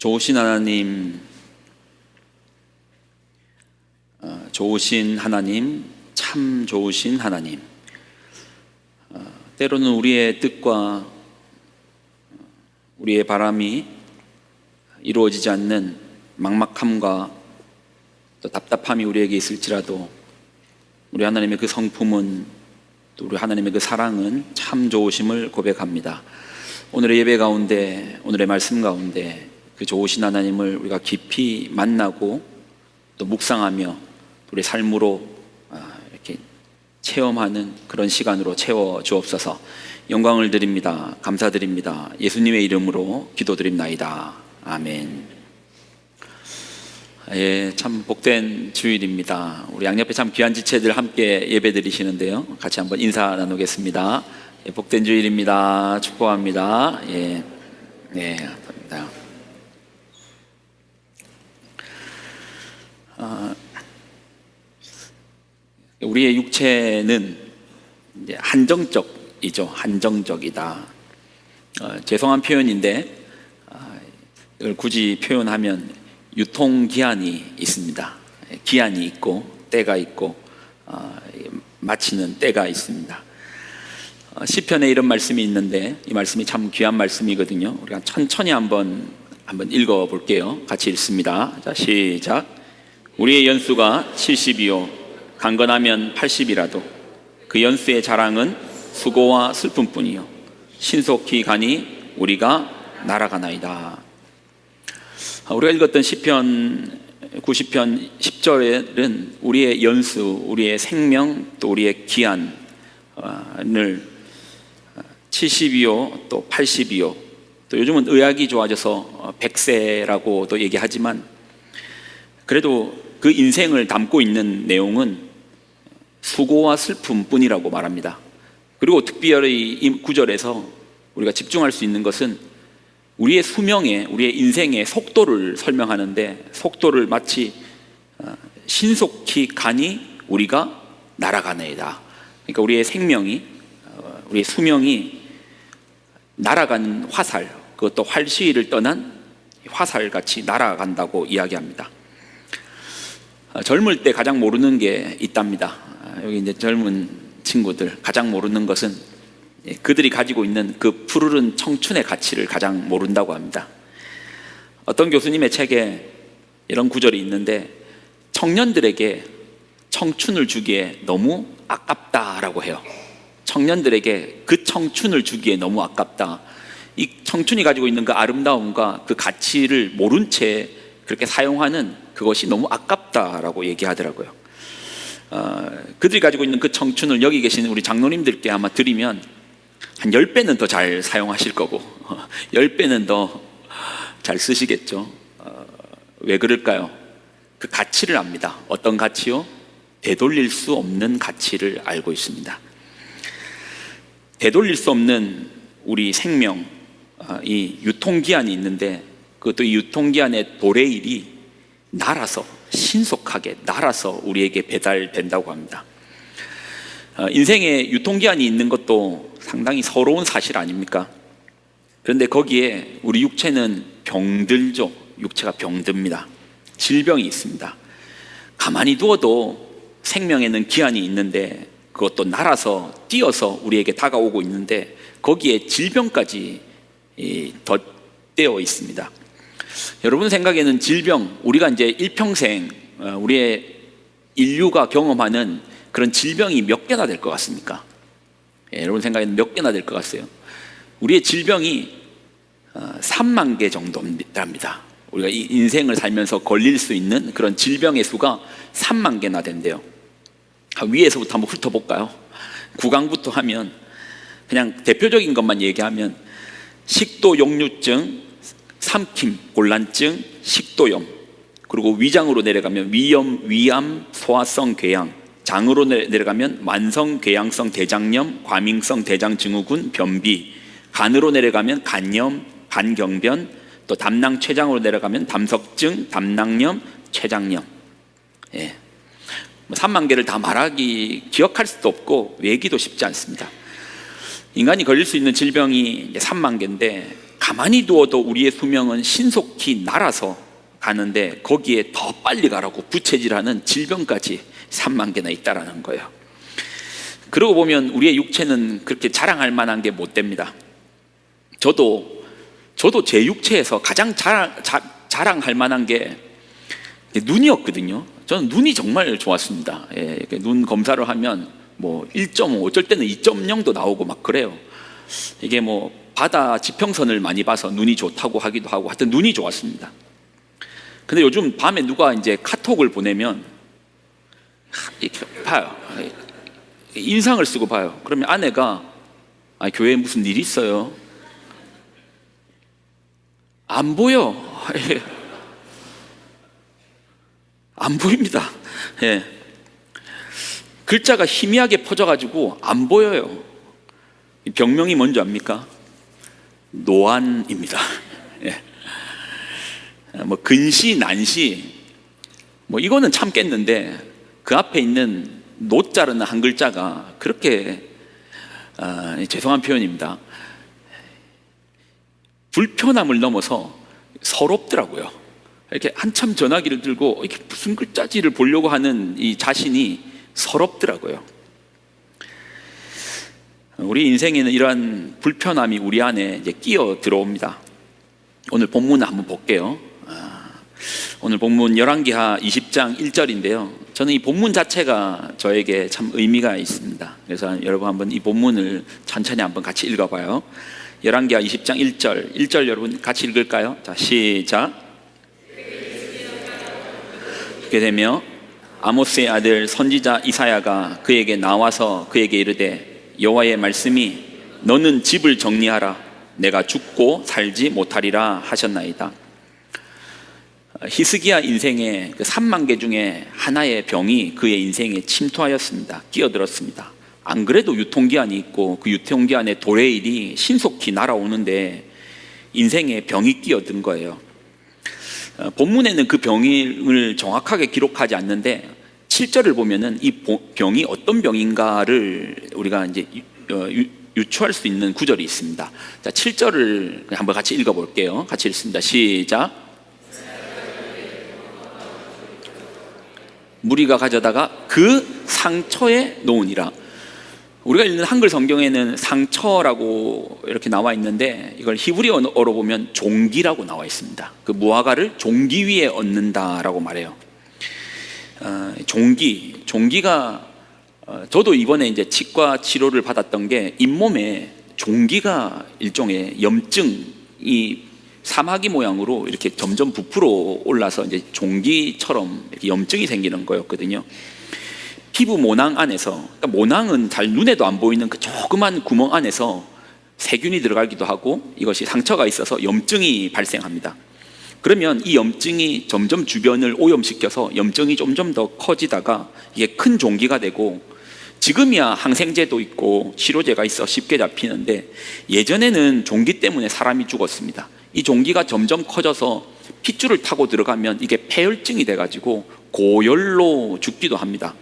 좋으신 하나님, 좋으신 하나님, 참 좋으신 하나님. 때로는 우리의 뜻과 우리의 바람이 이루어지지 않는 막막함과 또 답답함이 우리에게 있을지라도 우리 하나님의 그 성품은, 또 우리 하나님의 그 사랑은 참 좋으심을 고백합니다. 오늘의 예배 가운데, 오늘의 말씀 가운데 그 좋으신 하나님을 우리가 깊이 만나고 또 묵상하며 우리 삶으로 이렇게 체험하는 그런 시간으로 채워 주옵소서. 영광을 드립니다. 감사드립니다. 예수님의 이름으로 기도드립나이다. 아멘. 예, 참 복된 주일입니다. 우리 양옆에 참 귀한 지체들 함께 예배 드리시는데요, 같이 한번 인사 나누겠습니다. 예, 복된 주일입니다. 축복합니다. 예, 네, 감사합니다. 우리의 육체는 이제 한정적이죠. 한정적이다. 죄송한 표현인데 이걸 굳이 표현하면 유통기한이 있습니다. 기한이 있고 때가 있고 마치는 때가 있습니다. 시편에 이런 말씀이 있는데 이 말씀이 참 귀한 말씀이거든요. 우리가 천천히 한번 읽어볼게요. 같이 읽습니다. 자, 시작. 우리의 연수가 70이요 강건하면 80이라도 그 연수의 자랑은 수고와 슬픔뿐이요 신속히 가니 우리가 날아가나이다. 우리가 읽었던 시편 90편 10절에는 우리의 연수, 우리의 생명, 또 우리의 기한을 70이요 또 80이요, 또 요즘은 의학이 좋아져서 100세라고도 얘기하지만 그래도 그 인생을 담고 있는 내용은 수고와 슬픔뿐이라고 말합니다. 그리고 특별히 이 구절에서 우리가 집중할 수 있는 것은 우리의 수명에, 우리의 인생의 속도를 설명하는데, 속도를 마치 신속히 가니 우리가 날아가네이다. 그러니까 우리의 생명이, 우리의 수명이 날아가는 화살, 그것도 활시위를 떠난 화살같이 날아간다고 이야기합니다. 젊을 때 가장 모르는 게 있답니다. 여기 이제 젊은 친구들 가장 모르는 것은 그들이 가지고 있는 그 푸르른 청춘의 가치를 가장 모른다고 합니다. 어떤 교수님의 책에 이런 구절이 있는데, 청년들에게 청춘을 주기에 너무 아깝다라고 해요. 청년들에게 그 청춘을 주기에 너무 아깝다. 이 청춘이 가지고 있는 그 아름다움과 그 가치를 모른 채 그렇게 사용하는 그것이 너무 아깝다라고 얘기하더라고요. 그들이 가지고 있는 그 청춘을 여기 계신 우리 장로님들께 아마 드리면 한 10배는 더 잘 사용하실 거고 10배는 더 잘 쓰시겠죠. 왜 그럴까요? 그 가치를 압니다. 어떤 가치요? 되돌릴 수 없는 가치를 알고 있습니다. 되돌릴 수 없는 우리 생명, 이 유통기한이 있는데, 그것도 이 유통기한의 도래일이 날아서, 신속하게 날아서 우리에게 배달된다고 합니다. 인생에 유통기한이 있는 것도 상당히 서러운 사실 아닙니까? 그런데 거기에 우리 육체는 병들죠. 육체가 병듭니다. 질병이 있습니다. 가만히 두어도 생명에는 기한이 있는데 그것도 날아서 뛰어서 우리에게 다가오고 있는데 거기에 질병까지 덧대어 있습니다. 여러분 생각에는 질병, 우리가 이제 일평생 우리의 인류가 경험하는 그런 질병이 몇 개나 될 것 같습니까? 여러분 생각에는 몇 개나 될 것 같아요? 우리의 질병이 3만 개 정도랍니다. 우리가 이 인생을 살면서 걸릴 수 있는 그런 질병의 수가 3만 개나 된대요. 위에서부터 한번 훑어볼까요? 구강부터 하면, 그냥 대표적인 것만 얘기하면 식도 역류증, 삼킴, 곤란증, 식도염, 그리고 위장으로 내려가면 위염, 위암, 소화성 궤양, 장으로 내려가면 만성 궤양성 대장염, 과민성 대장증후군, 변비, 간으로 내려가면 간염, 간경변, 또 담낭 췌장으로 내려가면 담석증, 담낭염, 췌장염. 3만 개를 다 말하기, 기억할 수도 없고 외기도 쉽지 않습니다. 인간이 걸릴 수 있는 질병이 3만 개인데 가만히 두어도 우리의 수명은 신속히 날아서 가는데 거기에 더 빨리 가라고 부채질하는 질병까지 3만 개나 있다라는 거예요. 그러고 보면 우리의 육체는 그렇게 자랑할 만한 게 못 됩니다. 저도 제 육체에서 가장 자랑할 만한 게 눈이었거든요. 저는 눈이 정말 좋았습니다. 눈 검사를 하면 뭐 1.5, 어쩔 때는 2.0도 나오고 막 그래요. 이게 뭐 바다 지평선을 많이 봐서 눈이 좋다고 하기도 하고, 하여튼 눈이 좋았습니다. 근데 요즘 밤에 누가 이제 카톡을 보내면 이렇게 봐요. 인상을 쓰고 봐요. 그러면 아내가 교회에 무슨 일 있어요? 안 보여. 안 보입니다. 예. 글자가 희미하게 퍼져가지고 안 보여요. 병명이 뭔지 압니까? 노안입니다. 예. 뭐 근시, 난시, 뭐 이거는 참겠는데 그 앞에 있는 노자라는 한 글자가 그렇게 죄송한 표현입니다. 불편함을 넘어서 서럽더라고요. 이렇게 한참 전화기를 들고 이게 무슨 글자지를 보려고 하는 이 자신이 서럽더라고요. 우리 인생에는 이러한 불편함이 우리 안에 이제 끼어 들어옵니다. 오늘 본문을 한번 볼게요. 오늘 본문 열왕기하 20장 1절인데요. 저는 이 본문 자체가 저에게 참 의미가 있습니다. 그래서 여러분 한번 이 본문을 천천히 한번 같이 읽어봐요. 열왕기하 20장 1절 여러분 같이 읽을까요? 자, 시작. 그렇게 되며 아모스의 아들 선지자 이사야가 그에게 나와서 그에게 이르되 여호와의 말씀이 너는 집을 정리하라 내가 죽고 살지 못하리라 하셨나이다. 히스기야 인생의 그 3만 개 중에 하나의 병이 그의 인생에 침투하였습니다. 끼어들었습니다. 안 그래도 유통기한이 있고 그 유통기한의 도래일이 신속히 날아오는데 인생에 병이 끼어든 거예요. 본문에는 그 병을 정확하게 기록하지 않는데 7절을 보면은 이 병이 어떤 병인가를 우리가 이제 유추할 수 있는 구절이 있습니다. 자, 7절을 한번 같이 읽어볼게요. 같이 읽습니다. 시작. 무리가 가져다가 그 상처에 놓으니라. 우리가 읽는 한글 성경에는 상처라고 이렇게 나와 있는데 이걸 히브리어로 보면 종기라고 나와 있습니다. 그 무화과를 종기 위에 얹는다라고 말해요. 종기가 저도 이번에 이제 치과 치료를 받았던 게 잇몸에 종기가 일종의 염증이 사마귀 모양으로 이렇게 점점 부풀어 올라서 이제 종기처럼 이렇게 염증이 생기는 거였거든요. 피부 모낭 안에서, 그러니까 모낭은 잘 눈에도 안 보이는 그 조그만 구멍 안에서 세균이 들어가기도 하고 이것이 상처가 있어서 염증이 발생합니다. 그러면 이 염증이 점점 주변을 오염시켜서 염증이 점점 더 커지다가 이게 큰 종기가 되고, 지금이야 항생제도 있고 치료제가 있어 쉽게 잡히는데 예전에는 종기 때문에 사람이 죽었습니다. 이 종기가 점점 커져서 핏줄을 타고 들어가면 이게 폐혈증이 돼가지고 고열로 죽기도 합니다.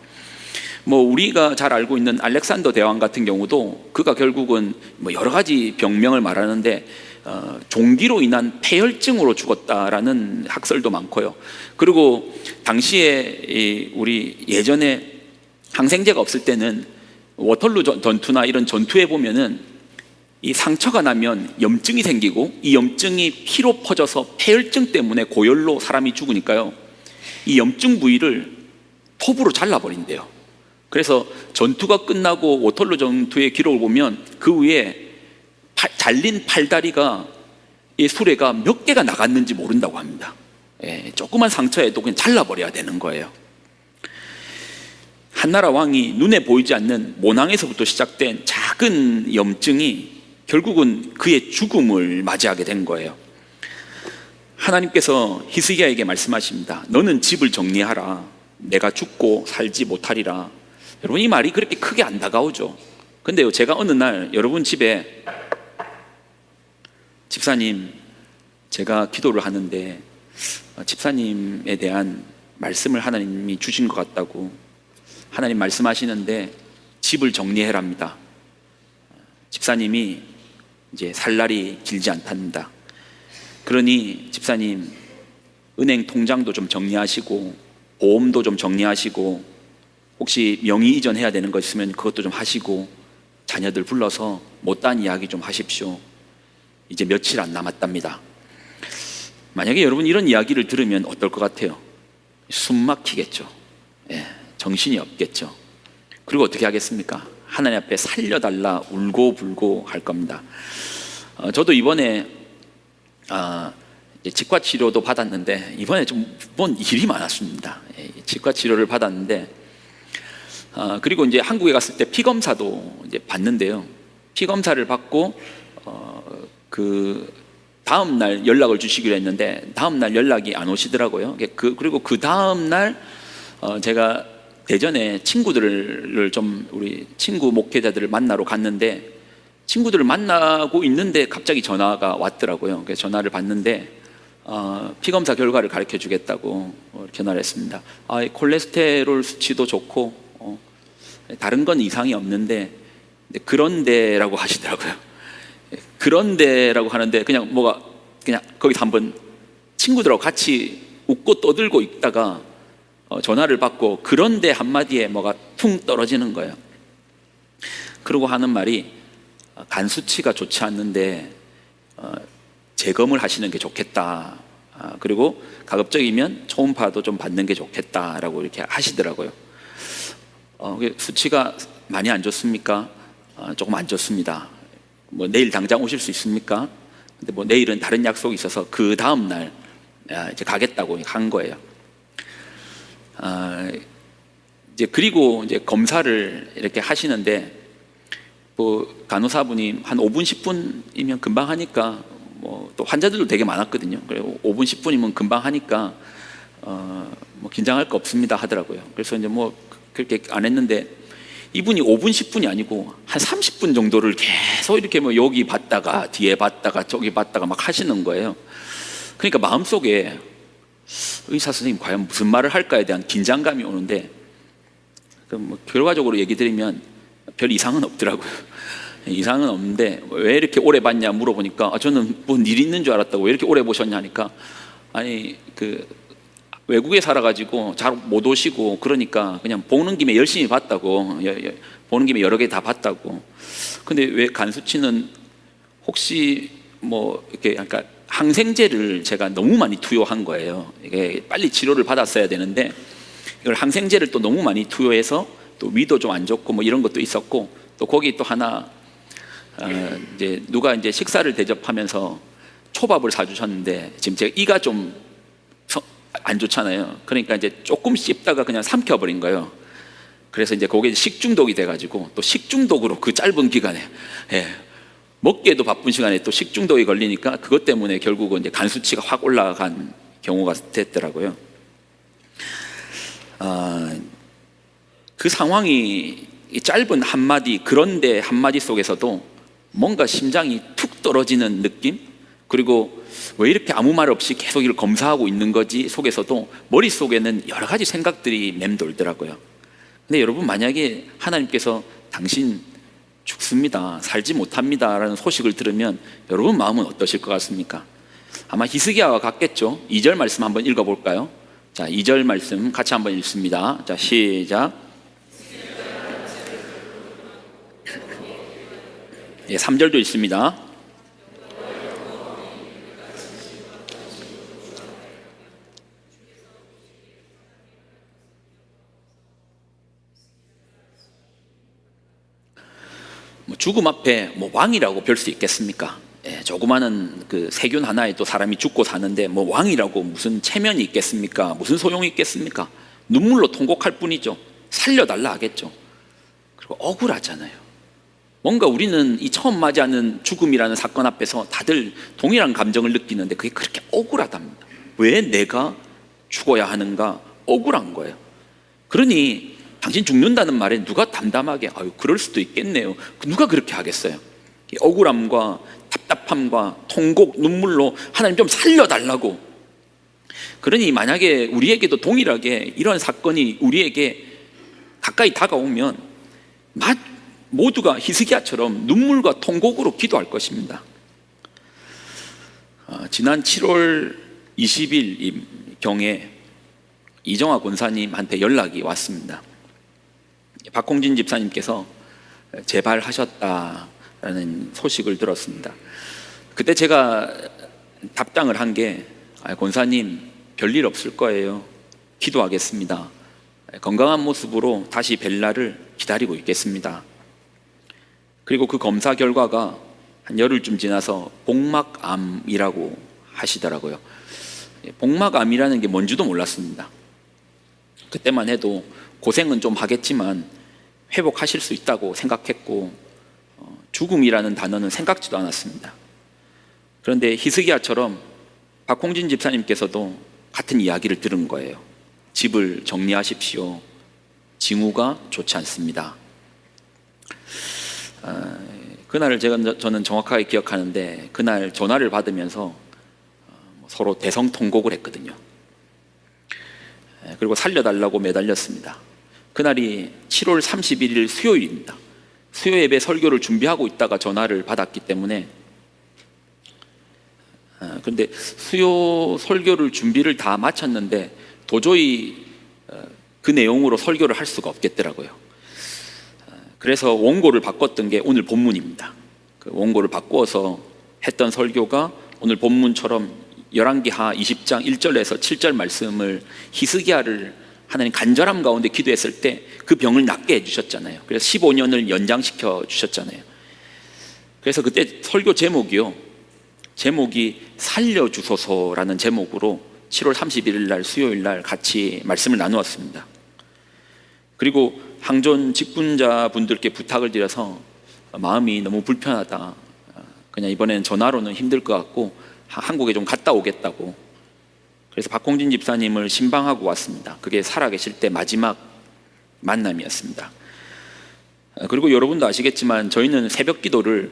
뭐 우리가 잘 알고 있는 알렉산더 대왕 같은 경우도 그가 결국은 뭐 여러 가지 병명을 말하는데 종기로 인한 폐혈증으로 죽었다라는 학설도 많고요. 그리고 당시에 우리 예전에 항생제가 없을 때는 워털루 전투나 이런 전투에 보면은 이 상처가 나면 염증이 생기고 이 염증이 피로 퍼져서 폐혈증 때문에 고열로 사람이 죽으니까요, 이 염증 부위를 톱으로 잘라버린대요. 그래서 전투가 끝나고 워털루 전투의 기록을 보면 그 위에 잘린 팔다리가, 이 수레가 몇 개가 나갔는지 모른다고 합니다. 조그만 상처에도 그냥 잘라버려야 되는 거예요. 한나라 왕이 눈에 보이지 않는 모낭에서부터 시작된 작은 염증이 결국은 그의 죽음을 맞이하게 된 거예요. 하나님께서 히스기야에게 말씀하십니다. 너는 집을 정리하라. 내가 죽고 살지 못하리라. 여러분, 이 말이 그렇게 크게 안 다가오죠. 근데요, 제가 어느 날 여러분 집에 집사님, 제가 기도를 하는데 집사님에 대한 말씀을 하나님이 주신 것 같다고, 하나님 말씀하시는데 집을 정리해랍니다. 집사님이 이제 살 날이 길지 않답니다. 그러니 집사님, 은행 통장도 좀 정리하시고 보험도 좀 정리하시고 혹시 명의 이전해야 되는 거 있으면 그것도 좀 하시고 자녀들 불러서 못다한 이야기 좀 하십시오. 이제 며칠 안 남았답니다. 만약에 여러분 이런 이야기를 들으면 어떨 것 같아요? 숨 막히겠죠. 예, 정신이 없겠죠. 그리고 어떻게 하겠습니까? 하나님 앞에 살려달라 울고 불고 할 겁니다. 저도 이번에 치과 치료도 받았는데 이번에 좀 뭔 일이 많았습니다. 예, 치과 치료를 받았는데 그리고 이제 한국에 갔을 때 피 검사도 이제 받는데요. 피 검사를 받고 그 다음 날 연락을 주시기로 했는데 다음 날 연락이 안 오시더라고요. 그리고 그 다음 날 제가 대전에 친구들을 좀 우리 친구 목회자들을 만나러 갔는데 친구들을 만나고 있는데 갑자기 전화가 왔더라고요. 그래서 전화를 받는데 피 검사 결과를 가르쳐 주겠다고 전화를 했습니다. 콜레스테롤 수치도 좋고 다른 건 이상이 없는데 그런데라고 하시더라고요. 그런데라고 하는데 그냥 거기서 한번 친구들하고 같이 웃고 떠들고 있다가 전화를 받고 그런데 한마디에 뭐가 퉁 떨어지는 거예요. 그러고 하는 말이 간 수치가 좋지 않는데 재검을 하시는 게 좋겠다. 그리고 가급적이면 초음파도 좀 받는 게 좋겠다라고 이렇게 하시더라고요. 수치가 많이 안 좋습니까? 조금 안 좋습니다. 뭐 내일 당장 오실 수 있습니까? 근데 뭐 내일은 다른 약속이 있어서 그 다음 날 이제 가겠다고 한 거예요. 이제 그리고 이제 검사를 이렇게 하시는데 뭐 간호사분이 한 5분 10분이면 금방 하니까 뭐 또 환자들도 되게 많았거든요. 그리고 5분 10분이면 금방 하니까 뭐 긴장할 거 없습니다 하더라고요. 그래서 이제 뭐 그렇게 안 했는데 이분이 5분 10분이 아니고 한 30분 정도를 계속 이렇게 뭐 여기 봤다가 뒤에 봤다가 저기 봤다가 막 하시는 거예요. 그러니까 마음속에 의사 선생님 과연 무슨 말을 할까에 대한 긴장감이 오는데 뭐 결과적으로 얘기 드리면 별 이상은 없더라고요. 이상은 없는데 왜 이렇게 오래 봤냐 물어보니까 저는 뭔 일 있는 줄 알았다고. 왜 이렇게 오래 보셨냐 하니까 아니 그 외국에 살아가지고 잘 못 오시고 그러니까 그냥 보는 김에 열심히 봤다고. 보는 김에 여러 개 다 봤다고. 근데 왜 간 수치는 혹시 뭐 이렇게 약간 항생제를 제가 너무 많이 투여한 거예요. 이게 빨리 치료를 받았어야 되는데 이걸 항생제를 또 너무 많이 투여해서 또 위도 좀 안 좋고 뭐 이런 것도 있었고 또 거기 또 하나 이제 누가 이제 식사를 대접하면서 초밥을 사주셨는데 지금 제가 이가 좀 안 좋잖아요. 그러니까 이제 조금 씹다가 그냥 삼켜버린 거예요. 그래서 이제 그게 식중독이 돼가지고 또 식중독으로 그 짧은 기간에 먹기에도 바쁜 시간에 또 식중독이 걸리니까 그것 때문에 결국은 이제 간 수치가 확 올라간 경우가 됐더라고요. 그 상황이 짧은 한마디 그런데 한마디 속에서도 뭔가 심장이 툭 떨어지는 느낌? 그리고 왜 이렇게 아무 말 없이 계속 이걸 검사하고 있는 거지 속에서도 머릿속에는 여러 가지 생각들이 맴돌더라고요. 근데 여러분 만약에 하나님께서 당신 죽습니다, 살지 못합니다 라는 소식을 들으면 여러분 마음은 어떠실 것 같습니까? 아마 히스기야와 같겠죠. 2절 말씀 한번 읽어볼까요? 자, 2절 말씀 같이 한번 읽습니다. 자, 시작. 3절도 있습니다. 죽음 앞에 뭐 왕이라고 별 수 있겠습니까? 조그마한 그 세균 하나에 또 사람이 죽고 사는데 뭐 왕이라고 무슨 체면이 있겠습니까? 무슨 소용이 있겠습니까? 눈물로 통곡할 뿐이죠. 살려달라 하겠죠. 그리고 억울하잖아요. 뭔가 우리는 이 처음 맞이하는 죽음이라는 사건 앞에서 다들 동일한 감정을 느끼는데 그게 그렇게 억울하답니다. 왜 내가 죽어야 하는가? 억울한 거예요. 그러니 당신 죽는다는 말에 누가 담담하게 그럴 수도 있겠네요. 누가 그렇게 하겠어요? 억울함과 답답함과 통곡, 눈물로 하나님 좀 살려달라고. 그러니 만약에 우리에게도 동일하게 이런 사건이 우리에게 가까이 다가오면 모두가 히스기야처럼 눈물과 통곡으로 기도할 것입니다. 지난 7월 20일 경에 이정화 권사님한테 연락이 왔습니다. 박홍진 집사님께서 재발하셨다라는 소식을 들었습니다. 그때 제가 답장을 한 게, 권사님 별일 없을 거예요. 기도하겠습니다. 건강한 모습으로 다시 뵐 날을 기다리고 있겠습니다. 그리고 그 검사 결과가 한 열흘쯤 지나서 복막암이라고 하시더라고요. 복막암이라는 게 뭔지도 몰랐습니다. 그때만 해도 고생은 좀 하겠지만 회복하실 수 있다고 생각했고, 죽음이라는 단어는 생각지도 않았습니다. 그런데 히스기야처럼 박홍진 집사님께서도 같은 이야기를 들은 거예요. 집을 정리하십시오. 징후가 좋지 않습니다. 그날을 저는 정확하게 기억하는데, 그날 전화를 받으면서 서로 대성통곡을 했거든요. 그리고 살려달라고 매달렸습니다. 그날이 7월 31일 수요일입니다. 수요 예배 설교를 준비하고 있다가 전화를 받았기 때문에, 그런데 수요 설교를 준비를 다 마쳤는데 도저히 그 내용으로 설교를 할 수가 없겠더라고요. 그래서 원고를 바꿨던 게 오늘 본문입니다. 그 원고를 바꾸어서 했던 설교가 오늘 본문처럼 열왕기하 20장 1절에서 7절 말씀을 히스기야를 하나님 간절함 가운데 기도했을 때 그 병을 낫게 해주셨잖아요. 그래서 15년을 연장시켜 주셨잖아요. 그래서 그때 설교 제목이 살려주소서라는 제목으로 7월 31일 날 수요일 날 같이 말씀을 나누었습니다. 그리고 항존 직분자분들께 부탁을 드려서 마음이 너무 불편하다, 그냥 이번에는 전화로는 힘들 것 같고 한국에 좀 갔다 오겠다고, 그래서 박홍진 집사님을 신방하고 왔습니다. 그게 살아계실 때 마지막 만남이었습니다. 그리고 여러분도 아시겠지만 저희는 새벽 기도를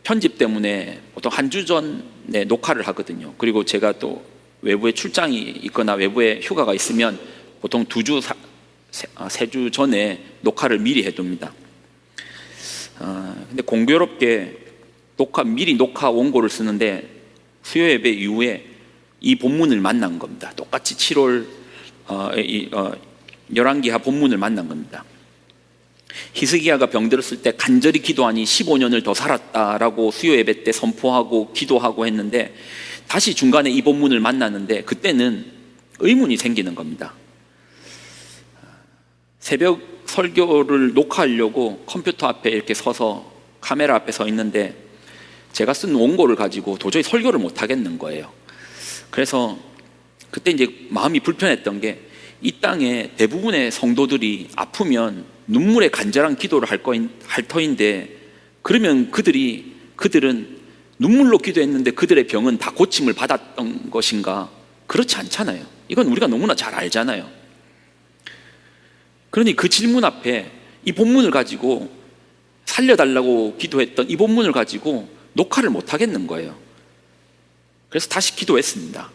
편집 때문에 보통 한 주 전에 녹화를 하거든요. 그리고 제가 또 외부에 출장이 있거나 외부에 휴가가 있으면 보통 2주, 3주 전에 녹화를 미리 해둡니다. 근데 공교롭게 미리 녹화 원고를 쓰는데 수요 예배 이후에 이 본문을 만난 겁니다. 똑같이 7월 열왕기하 본문을 만난 겁니다. 히스기야가 병들었을 때 간절히 기도하니 15년을 더 살았다라고 수요 예배 때 선포하고 기도하고 했는데, 다시 중간에 이 본문을 만났는데 그때는 의문이 생기는 겁니다. 새벽 설교를 녹화하려고 컴퓨터 앞에 이렇게 서서 카메라 앞에 서 있는데 제가 쓴 원고를 가지고 도저히 설교를 못 하겠는 거예요. 그래서 그때 이제 마음이 불편했던 게, 이 땅에 대부분의 성도들이 아프면 눈물의 간절한 기도를 할 터인데, 그러면 그들은 눈물로 기도했는데 그들의 병은 다 고침을 받았던 것인가? 그렇지 않잖아요. 이건 우리가 너무나 잘 알잖아요. 그러니 그 질문 앞에 이 본문을 가지고, 살려달라고 기도했던 이 본문을 가지고 녹화를 못 하겠는 거예요. 그래서 다시 기도했습니다.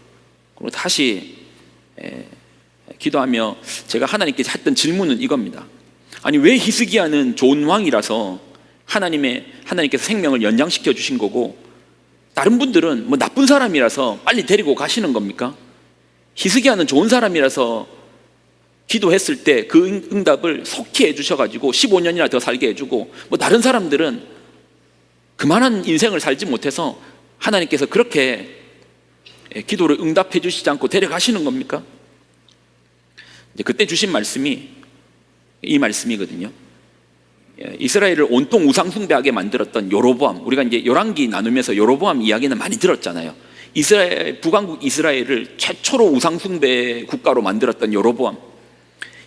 그리고 다시 기도하며 제가 하나님께 했던 질문은 이겁니다. 아니, 왜 히스기야는 좋은 왕이라서 하나님께서 생명을 연장시켜 주신 거고, 다른 분들은 뭐 나쁜 사람이라서 빨리 데리고 가시는 겁니까? 히스기야는 좋은 사람이라서 기도했을 때 그 응답을 속히 해주셔가지고 15년이나 더 살게 해주고, 뭐 다른 사람들은 그만한 인생을 살지 못해서 하나님께서 그렇게 기도를 응답해 주시지 않고 데려가시는 겁니까? 그때 주신 말씀이 이 말씀이거든요. 이스라엘을 온통 우상숭배하게 만들었던 여로보암, 우리가 이제 열왕기 나누면서 여로보암 이야기는 많이 들었잖아요. 북왕국 이스라엘을 최초로 우상숭배 국가로 만들었던 여로보암,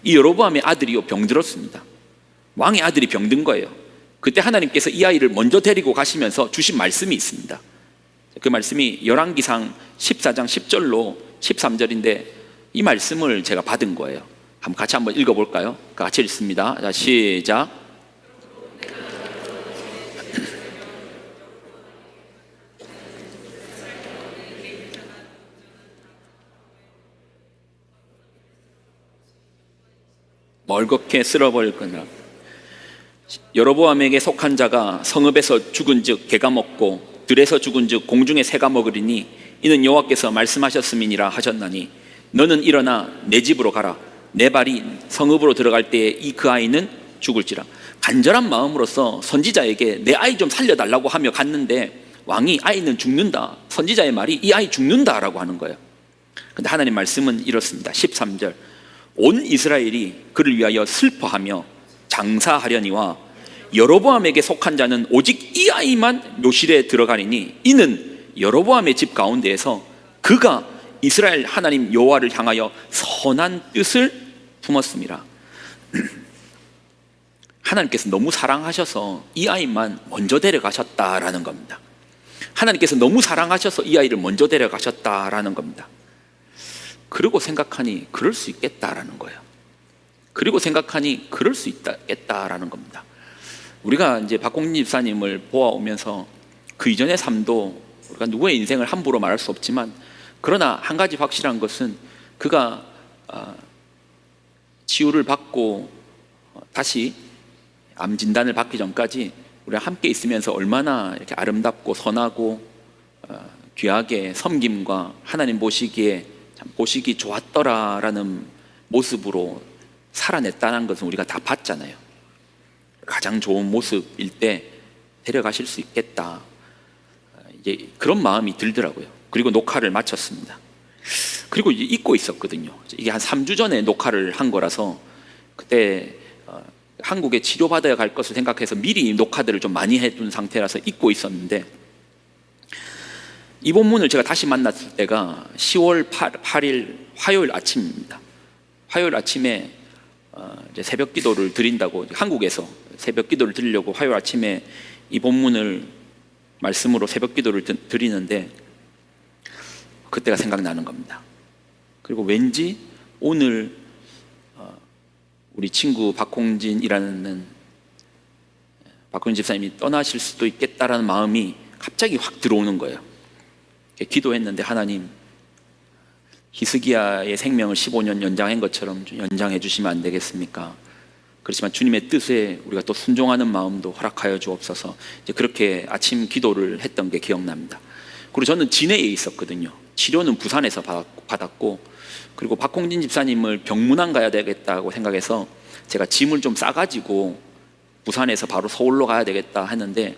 이 여로보암의 아들이요 병들었습니다. 왕의 아들이 병든 거예요. 그때 하나님께서 이 아이를 먼저 데리고 가시면서 주신 말씀이 있습니다. 그 말씀이 열왕기상 14장 10절로 13절인데 이 말씀을 제가 받은 거예요. 같이 한번 읽어볼까요? 같이 읽습니다. 자, 시작. 멀겋게 쓸어버릴 거냐. 여로보암에게 속한 자가 성읍에서 죽은즉 개가 먹고 들에서 죽은즉 공중의 새가 먹으리니 이는 여호와께서 말씀하셨음이니라 하셨나니 너는 일어나 내 집으로 가라. 내 발이 성읍으로 들어갈 때에 이 그 아이는 죽을지라. 간절한 마음으로서 선지자에게 내 아이 좀 살려달라고 하며 갔는데 왕이 아이는 죽는다. 선지자의 말이 이 아이 죽는다라고 하는 거예요. 근데 하나님 말씀은 이렇습니다. 13절 온 이스라엘이 그를 위하여 슬퍼하며 장사하려니와 여로보암에게 속한 자는 오직 이 아이만 묘실에 들어가리니 이는 여로보암의 집 가운데에서 그가 이스라엘 하나님 여호와를 향하여 선한 뜻을 품었습니다. 하나님께서 너무 사랑하셔서 이 아이만 먼저 데려가셨다라는 겁니다. 하나님께서 너무 사랑하셔서 이 아이를 먼저 데려가셨다라는 겁니다. 그리고 생각하니 그럴 수 있겠다라는 거예요. 그리고 생각하니 그럴 수 있겠다라는 겁니다. 우리가 이제 박공진 집사님을 보아오면서 그 이전의 삶도 우리가 누구의 인생을 함부로 말할 수 없지만 그러나 한 가지 확실한 것은 그가 치유를 받고 다시 암 진단을 받기 전까지 우리가 함께 있으면서 얼마나 이렇게 아름답고 선하고 귀하게 섬김과 하나님 보시기에 참 보시기 좋았더라라는 모습으로 살아냈다는 것은 우리가 다 봤잖아요. 가장 좋은 모습일 때 데려가실 수 있겠다, 이제 그런 마음이 들더라고요. 그리고 녹화를 마쳤습니다. 그리고 이제 잊고 있었거든요. 이게 한 3주 전에 녹화를 한 거라서 그때 한국에 치료받아야 갈 것을 생각해서 미리 녹화들을 좀 많이 해둔 상태라서 잊고 있었는데 이 본문을 제가 다시 만났을 때가 10월 8일 화요일 아침입니다. 화요일 아침에 이제 새벽 기도를 드린다고 한국에서 새벽 기도를 드리려고 화요일 아침에 이 본문을 말씀으로 새벽 기도를 드리는데 그때가 생각나는 겁니다. 그리고 왠지 오늘 우리 친구 박홍진 집사님이 떠나실 수도 있겠다라는 마음이 갑자기 확 들어오는 거예요. 기도했는데 하나님, 히스기야의 생명을 15년 연장한 것처럼 좀 연장해 주시면 안 되겠습니까? 그렇지만 주님의 뜻에 우리가 또 순종하는 마음도 허락하여 주옵소서. 이제 그렇게 아침 기도를 했던 게 기억납니다. 그리고 저는 진해에 있었거든요. 치료는 부산에서 받았고, 그리고 박홍진 집사님을 병문안 가야 되겠다고 생각해서 제가 짐을 좀 싸가지고 부산에서 바로 서울로 가야 되겠다 했는데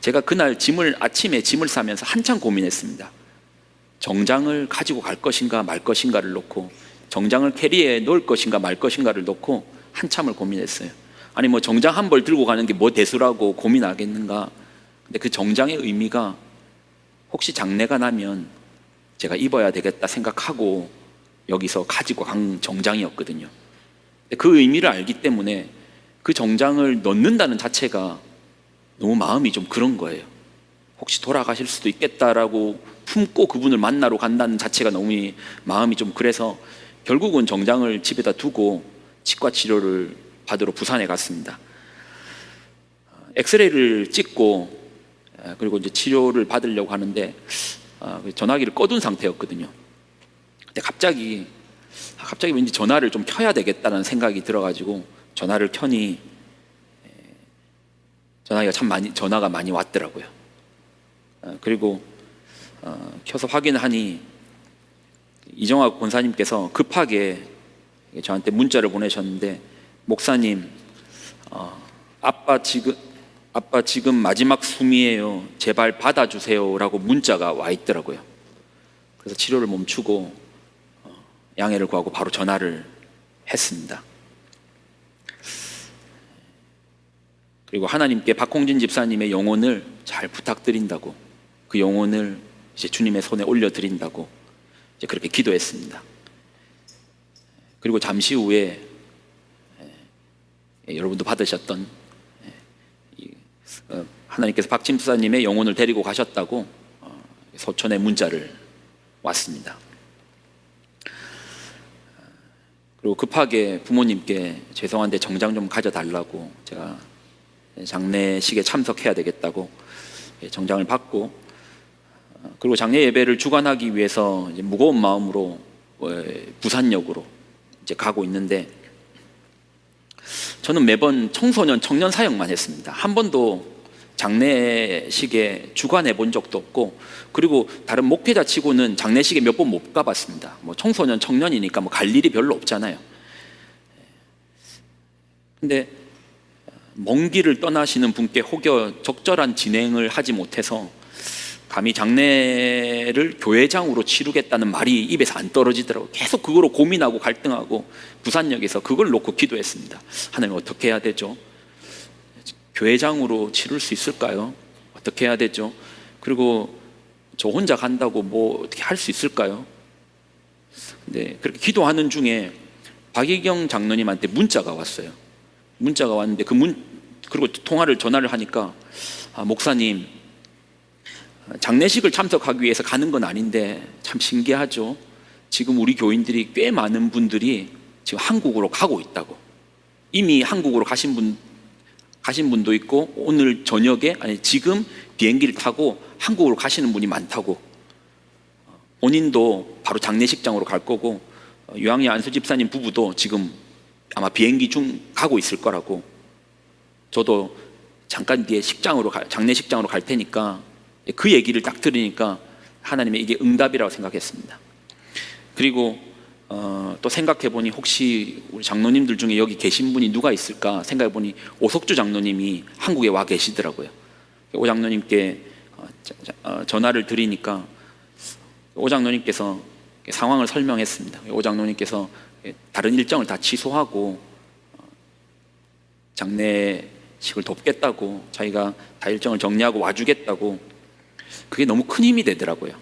제가 그날 아침에 짐을 싸면서 한참 고민했습니다. 정장을 가지고 갈 것인가 말 것인가를 놓고, 정장을 캐리에 넣을 것인가 말 것인가를 놓고 한참을 고민했어요. 아니 뭐 정장 한 벌 들고 가는 게 뭐 대수라고 고민하겠는가. 근데 그 정장의 의미가 혹시 장례가 나면 제가 입어야 되겠다 생각하고 여기서 가지고 간 정장이었거든요. 그 의미를 알기 때문에 그 정장을 넣는다는 자체가 너무 마음이 좀 그런 거예요. 혹시 돌아가실 수도 있겠다라고 품고 그분을 만나러 간다는 자체가 너무 마음이 좀 그래서 결국은 정장을 집에다 두고 치과 치료를 받으러 부산에 갔습니다. 엑스레이를 찍고 그리고 이제 치료를 받으려고 하는데 전화기를 꺼둔 상태였거든요. 근데 갑자기 왠지 전화를 좀 켜야 되겠다는 생각이 들어가지고 전화를 켜니 전화가 많이 왔더라고요. 그리고 켜서 확인하니 이정학 권사님께서 급하게 저한테 문자를 보내셨는데, 목사님, 아빠 지금 마지막 숨이에요. 제발 받아주세요라고 문자가 와 있더라고요. 그래서 치료를 멈추고 양해를 구하고 바로 전화를 했습니다. 그리고 하나님께 박홍진 집사님의 영혼을 잘 부탁드린다고, 그 영혼을 이제 주님의 손에 올려드린다고 이제 그렇게 기도했습니다. 그리고 잠시 후에 여러분도 받으셨던 하나님께서 박 집사님의 영혼을 데리고 가셨다고 소천의 문자를 왔습니다. 그리고 급하게 부모님께 죄송한데 정장 좀 가져달라고, 제가 장례식에 참석해야 되겠다고 정장을 받고, 그리고 장례 예배를 주관하기 위해서 이제 무거운 마음으로 부산역으로 이제 가고 있는데, 저는 매번 청소년 청년 사역만 했습니다. 한 번도 장례식에 주관해 본 적도 없고, 그리고 다른 목회자 치고는 장례식에 몇 번 못 가봤습니다. 뭐 청소년, 청년이니까 뭐 갈 일이 별로 없잖아요. 근데 먼 길을 떠나시는 분께 혹여 적절한 진행을 하지 못해서 감히 장례를 교회장으로 치르겠다는 말이 입에서 안 떨어지더라고요. 계속 그거로 고민하고 갈등하고 부산역에서 그걸 놓고 기도했습니다. 하나님, 어떻게 해야 되죠? 교회장으로 치를 수 있을까요? 어떻게 해야 되죠? 그리고 저 혼자 간다고 뭐 어떻게 할 수 있을까요? 근데 그렇게 기도하는 중에 박예경 장로님한테 문자가 왔어요. 문자가 왔는데 그리고 전화를 하니까, 목사님, 장례식을 참석하기 위해서 가는 건 아닌데 참 신기하죠. 지금 우리 교인들이 꽤 많은 분들이 지금 한국으로 가고 있다고. 이미 한국으로 가신 분도 있고, 오늘 저녁에, 아니 지금 비행기를 타고 한국으로 가시는 분이 많다고. 본인도 바로 장례식장으로 갈 거고, 유학녀 안수 집사님 부부도 지금 아마 비행기 중 가고 있을 거라고. 저도 잠깐 뒤에 장례식장으로 갈 테니까, 그 얘기를 딱 들으니까 하나님의 이게 응답이라고 생각했습니다. 그리고 또 생각해보니 혹시 우리 장로님들 중에 여기 계신 분이 누가 있을까 생각해보니 오석주 장로님이 한국에 와 계시더라고요. 오 장로님께 전화를 드리니까 오 장로님께서 상황을 설명했습니다. 오 장로님께서 다른 일정을 다 취소하고 장례식을 돕겠다고, 자기가 다 일정을 정리하고 와주겠다고. 그게 너무 큰 힘이 되더라고요.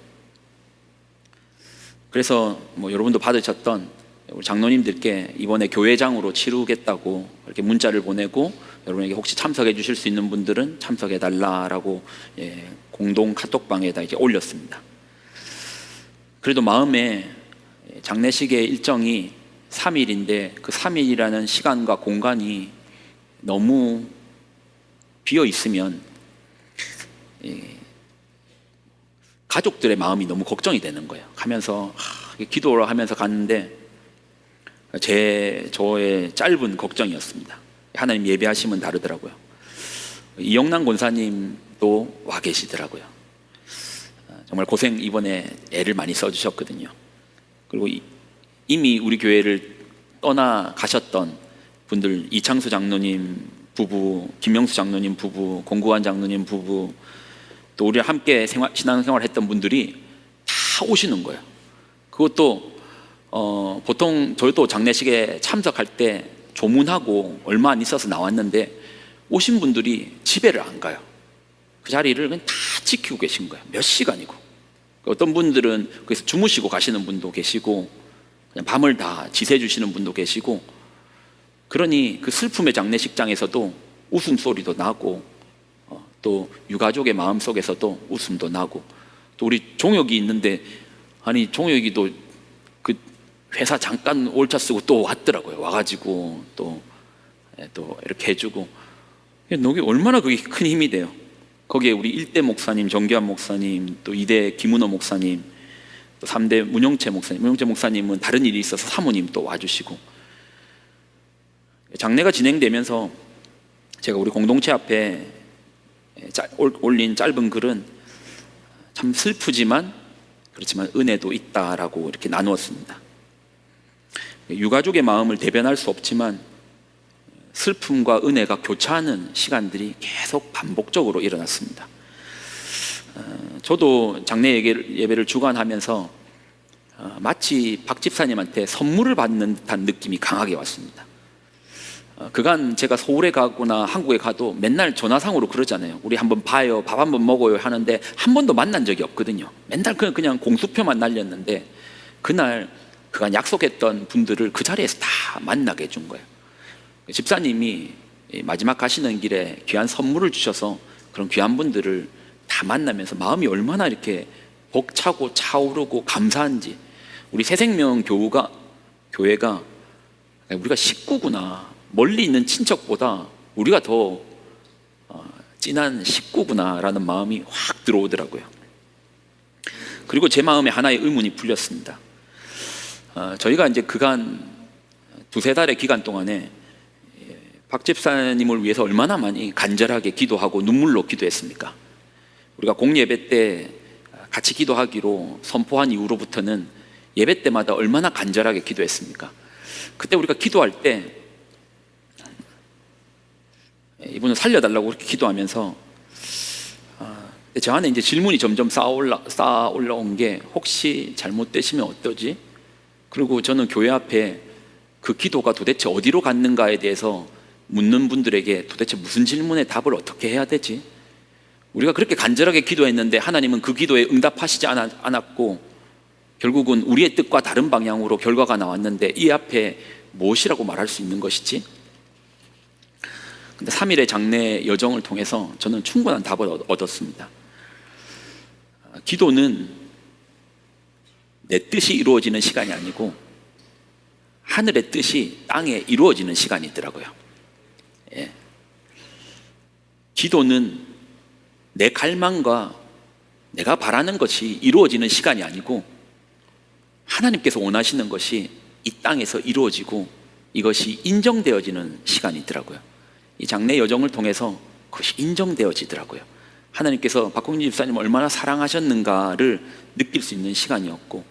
그래서 뭐 여러분도 받으셨던 우리 장로님들께 이번에 교회장으로 치르겠다고 이렇게 문자를 보내고, 여러분에게 혹시 참석해 주실 수 있는 분들은 참석해 달라라고 공동 카톡방에다 이제 올렸습니다. 그래도 마음에 장례식의 일정이 3일인데 그 3일이라는 시간과 공간이 너무 비어 있으면 가족들의 마음이 너무 걱정이 되는 거예요. 가면서 기도를 하면서 갔는데 저의 짧은 걱정이었습니다. 하나님 예배하시면 다르더라고요. 이영란 권사님도 와 계시더라고요. 정말 고생 이번에 애를 많이 써주셨거든요. 그리고 이미 우리 교회를 떠나가셨던 분들, 이창수 장로님 부부, 김명수 장로님 부부, 공구환 장로님 부부, 또 우리랑 함께 신앙생활을 했던 분들이 다 오시는 거예요. 그것도 보통 저희도 장례식에 참석할 때 조문하고 얼마 안 있어서 나왔는데 오신 분들이 집에를 안 가요. 그 자리를 그냥 다 지키고 계신 거예요. 몇 시간이고. 어떤 분들은 거기서 주무시고 가시는 분도 계시고, 그냥 밤을 다 지새 주시는 분도 계시고. 그러니 그 슬픔의 장례식장에서도 웃음소리도 나고, 또 유가족의 마음속에서도 웃음도 나고, 또 우리 종혁이 있는데, 아니 종혁이도 그 회사 잠깐 올차 쓰고 또 왔더라고요. 와가지고 또 이렇게 해주고. 이게 얼마나 그게 큰 힘이 돼요. 거기에 우리 1대 목사님 정기환 목사님, 또 2대 김은호 목사님, 또 3대 문용채 목사님은 다른 일이 있어서 사모님 또 와주시고. 장례가 진행되면서 제가 우리 공동체 앞에 올린 짧은 글은 참 슬프지만 그렇지만 은혜도 있다라고 이렇게 나누었습니다. 유가족의 마음을 대변할 수 없지만 슬픔과 은혜가 교차하는 시간들이 계속 반복적으로 일어났습니다. 저도 장례 예배를 주관하면서 마치 박 집사님한테 선물을 받는 듯한 느낌이 강하게 왔습니다. 그간 제가 서울에 가거나 한국에 가도 맨날 전화상으로 그러잖아요. 우리 한번 봐요, 밥 한번 먹어요 하는데 한 번도 만난 적이 없거든요. 맨날 그냥 공수표만 날렸는데, 그날 그간 약속했던 분들을 그 자리에서 다 만나게 해준 거예요. 집사님이 마지막 가시는 길에 귀한 선물을 주셔서 그런 귀한 분들을 다 만나면서 마음이 얼마나 이렇게 벅차고 차오르고 감사한지. 우리 새생명 교회가 우리가 식구구나, 멀리 있는 친척보다 우리가 더 진한 식구구나라는 마음이 확 들어오더라고요. 그리고 제 마음에 하나의 의문이 풀렸습니다. 저희가 이제 그간 두세 달의 기간 동안에 박 집사님을 위해서 얼마나 많이 간절하게 기도하고 눈물로 기도했습니까? 우리가 공예배 때 같이 기도하기로 선포한 이후로부터는 예배 때마다 얼마나 간절하게 기도했습니까? 그때 우리가 기도할 때 이분을 살려달라고 그렇게 기도하면서 저 안에 이제 질문이 점점 쌓아 올라온 게, 혹시 잘못되시면 어떠지? 그리고 저는 교회 앞에 그 기도가 도대체 어디로 갔는가에 대해서 묻는 분들에게 도대체 무슨 질문에 답을 어떻게 해야 되지? 우리가 그렇게 간절하게 기도했는데 하나님은 그 기도에 응답하시지 않았고 결국은 우리의 뜻과 다른 방향으로 결과가 나왔는데 이 앞에 무엇이라고 말할 수 있는 것이지? 근데 3일의 장례 여정을 통해서 저는 충분한 답을 얻었습니다. 기도는 내 뜻이 이루어지는 시간이 아니고 하늘의 뜻이 땅에 이루어지는 시간이 있더라고요. 예. 기도는 내 갈망과 내가 바라는 것이 이루어지는 시간이 아니고 하나님께서 원하시는 것이 이 땅에서 이루어지고 이것이 인정되어지는 시간이 있더라고요. 이 장례 여정을 통해서 그것이 인정되어지더라고요. 하나님께서 박홍진 집사님을 얼마나 사랑하셨는가를 느낄 수 있는 시간이었고,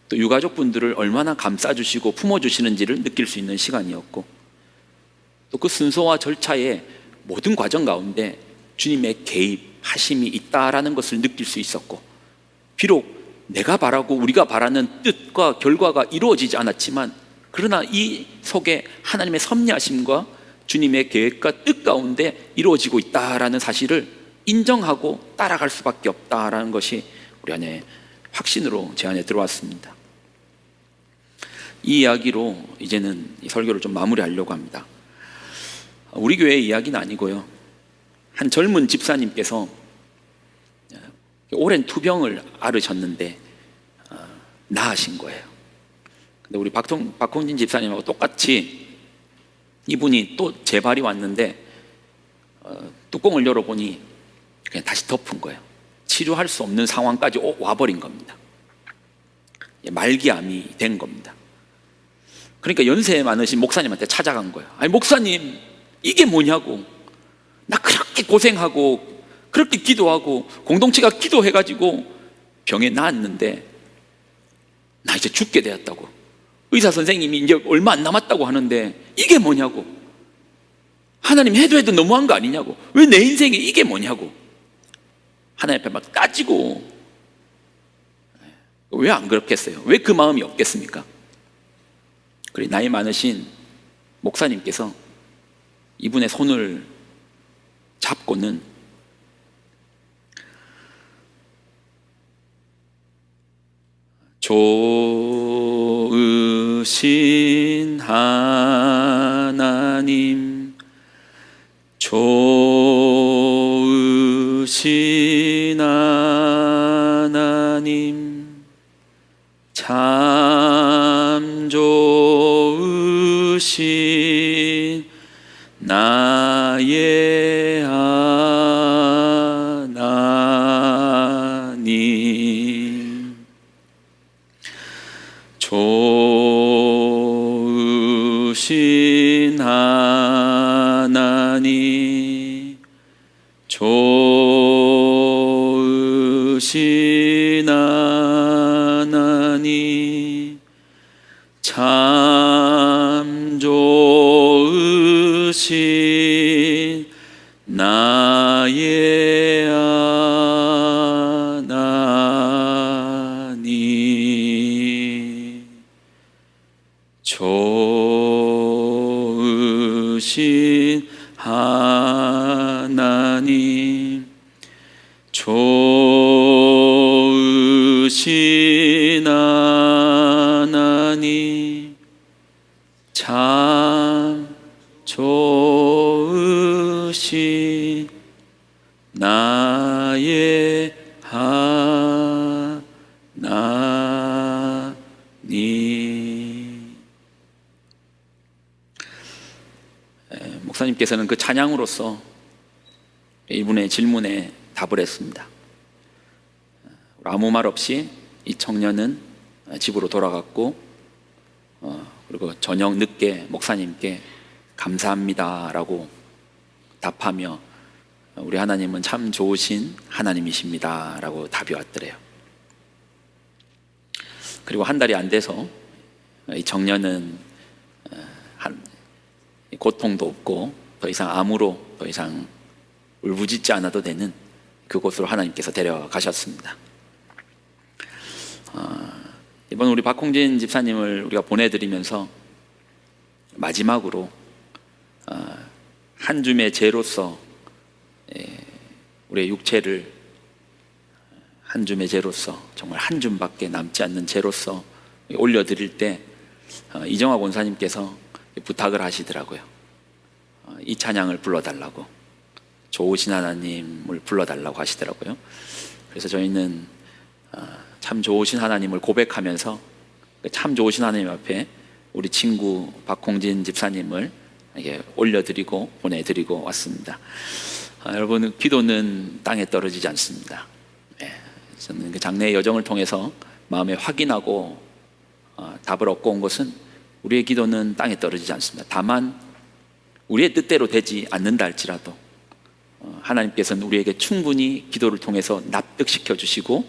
또 유가족분들을 얼마나 감싸주시고 품어주시는지를 느낄 수 있는 시간이었고, 또 그 순서와 절차의 모든 과정 가운데 주님의 개입하심이 있다라는 것을 느낄 수 있었고, 비록 내가 바라고 우리가 바라는 뜻과 결과가 이루어지지 않았지만 그러나 이 속에 하나님의 섭리하심과 주님의 계획과 뜻 가운데 이루어지고 있다라는 사실을 인정하고 따라갈 수밖에 없다라는 것이 우리 안에 확신으로 제 안에 들어왔습니다. 이 이야기로 이제는 이 설교를 좀 마무리하려고 합니다. 우리 교회의 이야기는 아니고요, 한 젊은 집사님께서 오랜 투병을 앓으셨는데 나으신 거예요. 근데 우리 박홍진 집사님하고 똑같이 이분이 또 재발이 왔는데 뚜껑을 열어보니 그냥 다시 덮은 거예요. 치료할 수 없는 상황까지 와버린 겁니다. 말기암이 된 겁니다. 그러니까 연세 많으신 목사님한테 찾아간 거예요. 아니 목사님, 이게 뭐냐고. 나 그렇게 고생하고 그렇게 기도하고 공동체가 기도해가지고 병에 나았는데 나 이제 죽게 되었다고. 의사 선생님이 이제 얼마 안 남았다고 하는데 이게 뭐냐고. 하나님 해도 너무한 거 아니냐고. 왜 내 인생에 이게 뭐냐고. 하나님 앞에 막 따지고. 왜 안 그렇겠어요? 왜 그 마음이 없겠습니까? 그리고 나이 많으신 목사님께서 이분의 손을 잡고는 좋으신 하나님, 좋으신 하나님, 참 좋으신 나의 하나님, 좋으신 하나님, 좋으신 하나님, 참 좋으신 나의 하나님, 좋으신 하나님, 좋으신 하나님, 참 좋으신 나의 하나님. 목사님께서는 그 찬양으로서 이분의 질문에 답을 했습니다. 아무 말 없이 이 청년은 집으로 돌아갔고, 그리고 저녁 늦게 목사님께 감사합니다라고 답하며 우리 하나님은 참 좋으신 하나님이십니다라고 답이 왔더래요. 그리고 한 달이 안 돼서 이 청년은 고통도 없고 더 이상 암으로 더 이상 울부짖지 않아도 되는 그곳으로 하나님께서 데려가셨습니다. 이번 우리 박홍진 집사님을 우리가 보내드리면서 마지막으로 한 줌의 죄로서 우리의 육체를 한 줌의 죄로서 정말 한 줌밖에 남지 않는 죄로서 올려드릴 때 이정화 권사님께서 부탁을 하시더라고요. 이 찬양을 불러달라고, 좋으신 하나님을 불러달라고 하시더라고요. 그래서 저희는 참 좋으신 하나님을 고백하면서 참 좋으신 하나님 앞에 우리 친구 박홍진 집사님을 올려드리고 보내드리고 왔습니다. 여러분, 기도는 땅에 떨어지지 않습니다. 저는 그 장래의 여정을 통해서 마음에 확인하고 답을 얻고 온 것은 우리의 기도는 땅에 떨어지지 않습니다. 다만 우리의 뜻대로 되지 않는다 할지라도 하나님께서는 우리에게 충분히 기도를 통해서 납득시켜 주시고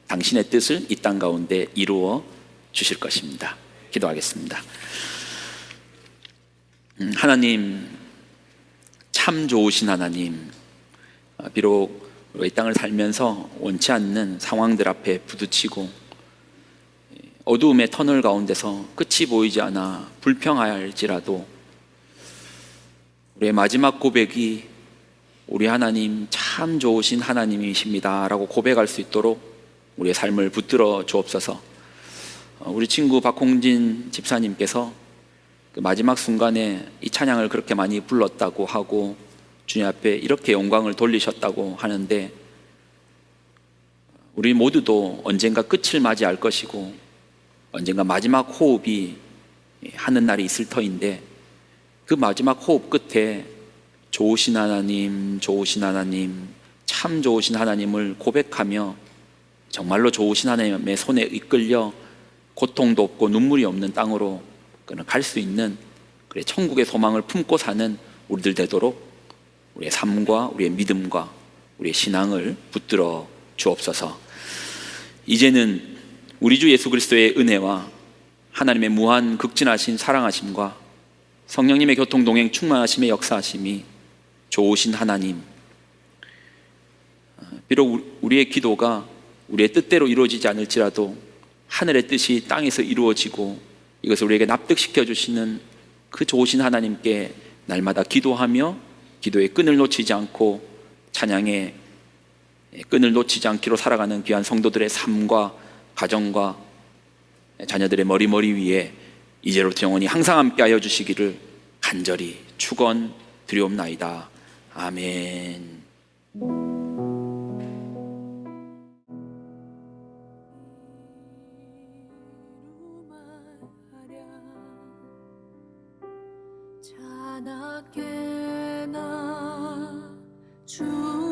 당신의 뜻을 이 땅 가운데 이루어 주실 것입니다. 기도하겠습니다. 하나님, 참 좋으신 하나님, 비록 이 땅을 살면서 원치 않는 상황들 앞에 부딪히고 어두움의 터널 가운데서 끝이 보이지 않아 불평하할지라도 우리의 마지막 고백이 우리 하나님 참 좋으신 하나님이십니다 라고 고백할 수 있도록 우리의 삶을 붙들어 주옵소서. 우리 친구 박홍진 집사님께서 그 마지막 순간에 이 찬양을 그렇게 많이 불렀다고 하고 주님 앞에 이렇게 영광을 돌리셨다고 하는데, 우리 모두도 언젠가 끝을 맞이할 것이고 언젠가 마지막 호흡이 하는 날이 있을 터인데, 그 마지막 호흡 끝에 좋으신 하나님, 좋으신 하나님, 참 좋으신 하나님을 고백하며 정말로 좋으신 하나님의 손에 이끌려 고통도 없고 눈물이 없는 땅으로 갈 수 있는 그래 천국의 소망을 품고 사는 우리들 되도록 우리의 삶과 우리의 믿음과 우리의 신앙을 붙들어 주옵소서. 이제는 우리 주 예수 그리스도의 은혜와 하나님의 무한 극진하신 사랑하심과 성령님의 교통동행 충만하심의 역사하심이 좋으신 하나님, 비록 우리의 기도가 우리의 뜻대로 이루어지지 않을지라도 하늘의 뜻이 땅에서 이루어지고 이것을 우리에게 납득시켜 주시는 그 좋으신 하나님께 날마다 기도하며 기도의 끈을 놓치지 않고 찬양의 끈을 놓치지 않기로 살아가는 귀한 성도들의 삶과 가정과 자녀들의 머리 위에 이제로부터 영원히 항상 함께하여 주시기를 간절히 축원드리옵나이다. 아멘. 자나깨나 주